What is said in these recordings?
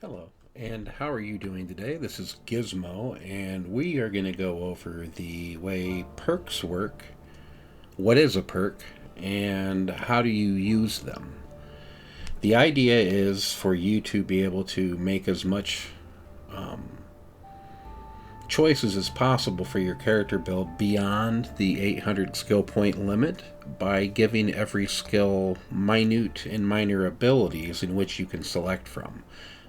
Hello, and how are you doing today? This is Gizmo, and we are going to go over the way perks work, what is a perk, and how do you use them. The idea is for you to be able to make as much choices as possible for your character build beyond the 800 skill point limit by giving every skill minute and minor abilities in which you can select from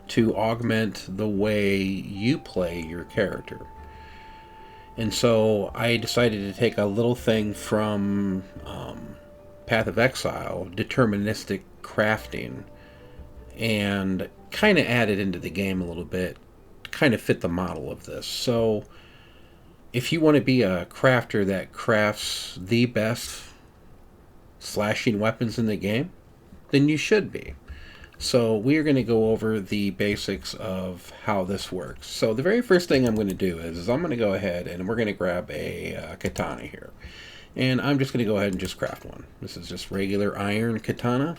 to augment the way you play your character. And so I decided to take a little thing from Path of Exile, deterministic crafting, and kind of add it into the game a little bit, kind of fit the model of this. So if you want to be a crafter that crafts the best slashing weapons in the game, then you should be. So we are going to go over the basics of how this works. So the very first thing I'm going to do is I'm going to go ahead and we're going to grab a katana here. And I'm just going to go ahead and just craft one. This is just regular iron katana.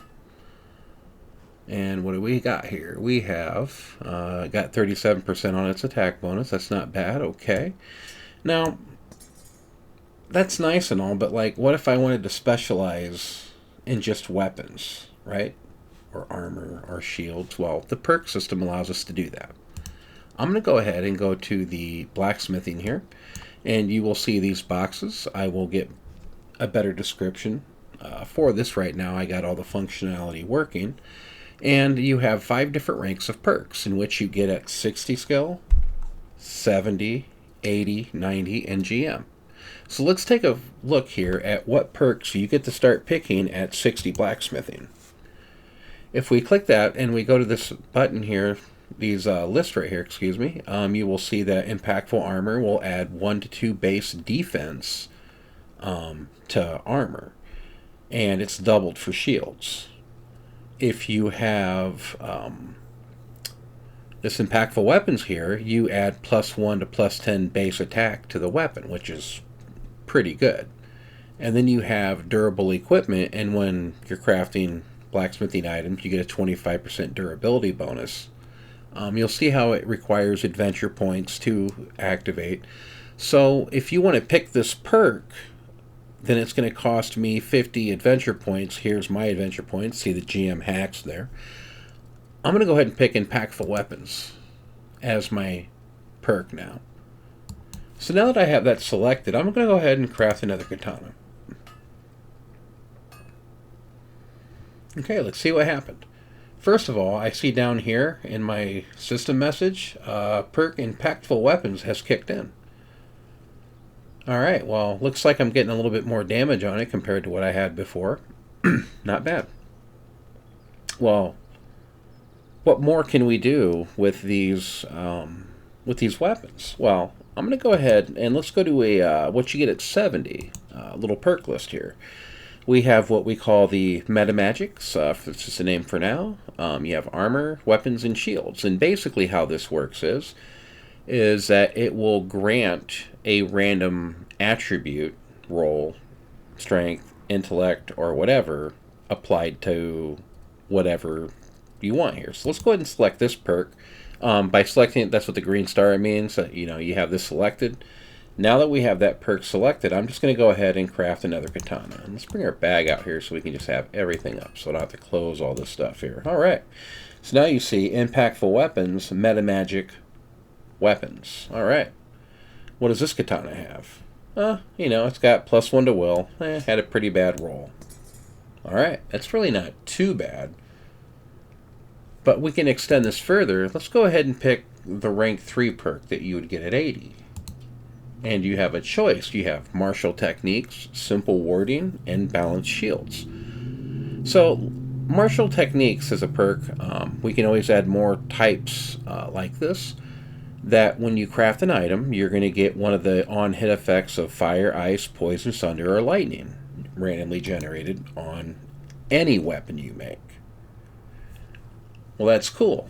And what do we got here? We have got 37% on its attack bonus. That's not bad. Okay. Now, that's nice and all, but like, what if I wanted to specialize in just weapons, right? Or armor or shields? Well, the perk system allows us to do that. I'm going to go ahead and go to the blacksmithing here, and you will see these boxes. I will get a better description for this right now. I got all the functionality working. And you have 5 different ranks of perks in which you get at 60 skill, 70, 80, 90, and GM. So let's take a look here at what perks you get to start picking at 60 blacksmithing. If we click that and we go to this button here, these list right here, excuse me, you will see that impactful armor will add 1 to 2 base defense to armor, and it's doubled for shields. If you have this impactful weapons here, you add +1 to +10 base attack to the weapon, which is pretty good. And then you have durable equipment, and when you're crafting blacksmithing items, you get a 25% durability bonus. You'll see how it requires adventure points to activate. So if you want to pick this perk, then it's going to cost me 50 adventure points. Here's my adventure points. See the GM hacks there. I'm going to go ahead and pick impactful weapons as my perk now. So now that I have that selected, I'm going to go ahead and craft another katana. Okay, let's see what happened. First of all, I see down here in my system message, perk impactful weapons has kicked in. Alright, well, looks like I'm getting a little bit more damage on it compared to what I had before. Not bad. Well, what more can we do with these weapons? Well, I'm going to go ahead and let's go to a what you get at 70 little perk list here. We have what we call the meta magics. It's just a name for now. You have armor, weapons, and shields. And basically how this works is that it will grant a random attribute, role, strength, intellect, or whatever, applied to whatever you want here. So let's go ahead and select this perk. By selecting it, that's what the green star means. You have this selected. Now that we have that perk selected, I'm just going to go ahead and craft another katana. And let's bring our bag out here so we can just have everything up, so I don't have to close all this stuff here. All right. So now you see impactful weapons, meta magic weapons. All right. What does this katana have? It's got +1 to will. Had a pretty bad roll. All right. That's really not too bad. But we can extend this further. Let's go ahead and pick the rank 3 perk that you would get at 80. And you have a choice. You have martial techniques, simple warding, and balanced shields. So martial techniques is a perk. We can always add more types like this, that when you craft an item, you're going to get one of the on-hit effects of fire, ice, poison, thunder, or lightning randomly generated on any weapon you make. Well, that's cool.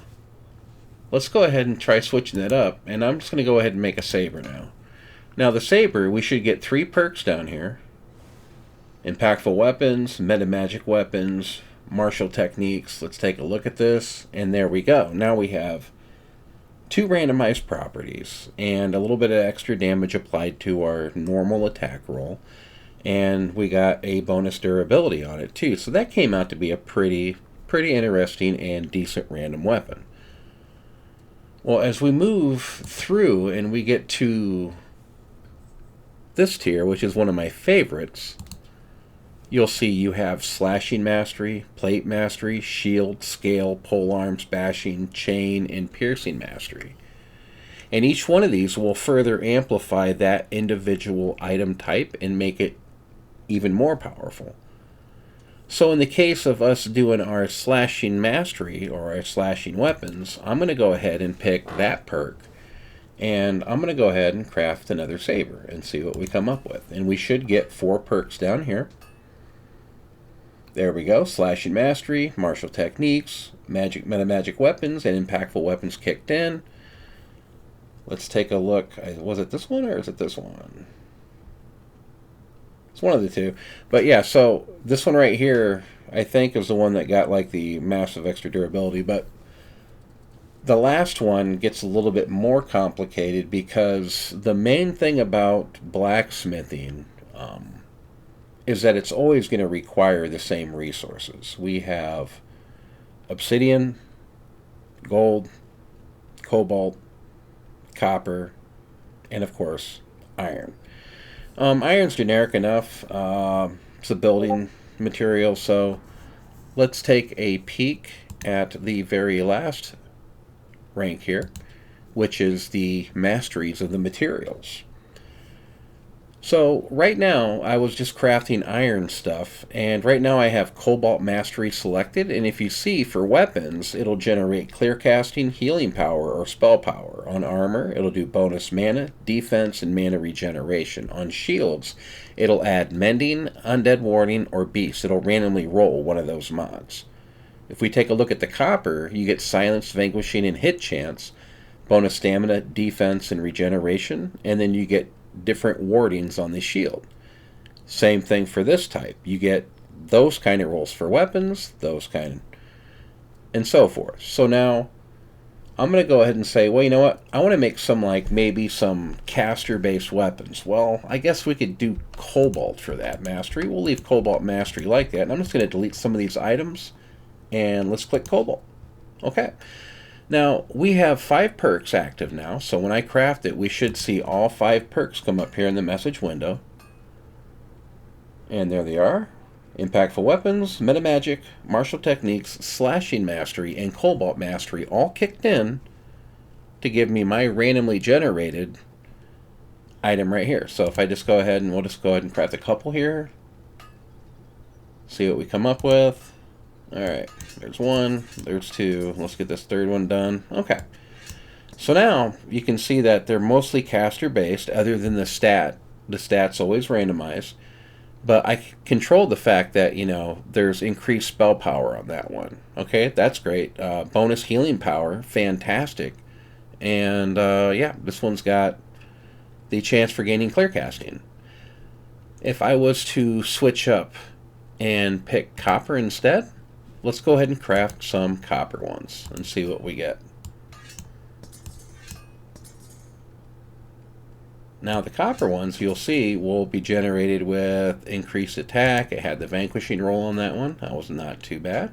Let's go ahead and try switching that up, and I'm just going to go ahead and make a saber now. Now the saber, we should get 3 perks down here. Impactful weapons, meta magic weapons, martial techniques. Let's take a look at this, and there we go. Now we have 2 randomized properties and a little bit of extra damage applied to our normal attack roll, and we got a bonus durability on it too. So that came out to be a pretty interesting and decent random weapon. Well, as we move through and we get to this tier, which is one of my favorites, you'll see you have slashing mastery, plate mastery, shield, scale, polearms, bashing, chain, and piercing mastery. And each one of these will further amplify that individual item type and make it even more powerful. So in the case of us doing our slashing mastery or our slashing weapons, I'm going to go ahead and pick that perk. And I'm going to go ahead and craft another saber and see what we come up with. And we should get 4 perks down here. There we go. Slashing mastery, martial techniques, meta magic weapons, and impactful weapons kicked in. Let's take a look. Was it this one or is it this one? It's one of the two. But yeah, so this one right here, I think, is the one that got like the massive extra durability. But the last one gets a little bit more complicated because the main thing about blacksmithing is that it's always going to require the same resources. We have obsidian, gold, cobalt, copper, and of course, iron. Iron's generic enough. It's a building material, so let's take a peek at the very last rank here, which is the masteries of the materials. So right now I was just crafting iron stuff, and right now I have cobalt mastery selected, and if you see, for weapons it'll generate clear casting, healing power, or spell power. On armor it'll do bonus mana, defense, and mana regeneration. On shields it'll add mending, undead warding, or beast. It'll randomly roll one of those mods. If we take a look at the copper, you get silence, vanquishing, and hit chance, bonus stamina, defense, and regeneration, and then you get different wardings on the shield. Same thing for this type. You get those kind of rolls for weapons, those kind, and so forth. So now I'm going to go ahead and say, well, you know what? I want to make some, like, maybe some caster-based weapons. Well, I guess we could do cobalt for that mastery. We'll leave cobalt mastery like that, and I'm just going to delete some of these items, and let's click cobalt. Okay. Now, we have 5 perks active now, so when I craft it, we should see all 5 perks come up here in the message window. And there they are. Impactful weapons, meta magic, martial techniques, slashing mastery, and cobalt mastery all kicked in to give me my randomly generated item right here. So if I just go ahead and we'll just go ahead and craft a couple here. See what we come up with. Alright, there's 1, there's 2, let's get this 3rd one done. Okay, so now you can see that they're mostly caster based, other than the stat's always randomized, but I control the fact that, you know, there's increased spell power on that one. Okay, that's great. Bonus healing power, fantastic. And yeah, this one's got the chance for gaining clear casting. If I was to switch up and pick copper instead, let's go ahead and craft some copper ones and see what we get. Now the copper ones, you'll see, will be generated with increased attack. It had the vanquishing roll on that one. That was not too bad.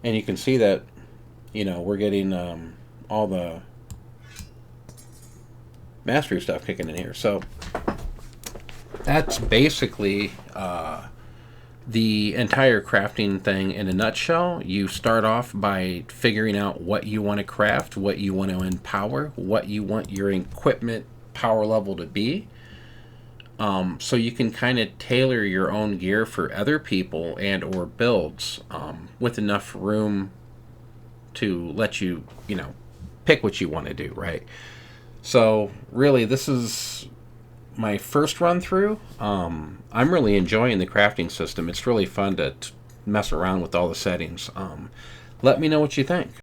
And you can see that, you know, we're getting all the mastery stuff kicking in here. So that's basically the entire crafting thing in a nutshell. You start off by figuring out what you want to craft, what you want to empower, what you want your equipment power level to be. So you can kind of tailor your own gear for other people and or builds with enough room to let you, you know, pick what you want to do, right? So really, this is my first run through. I'm really enjoying the crafting system. It's really fun to mess around with all the settings. Let me know what you think.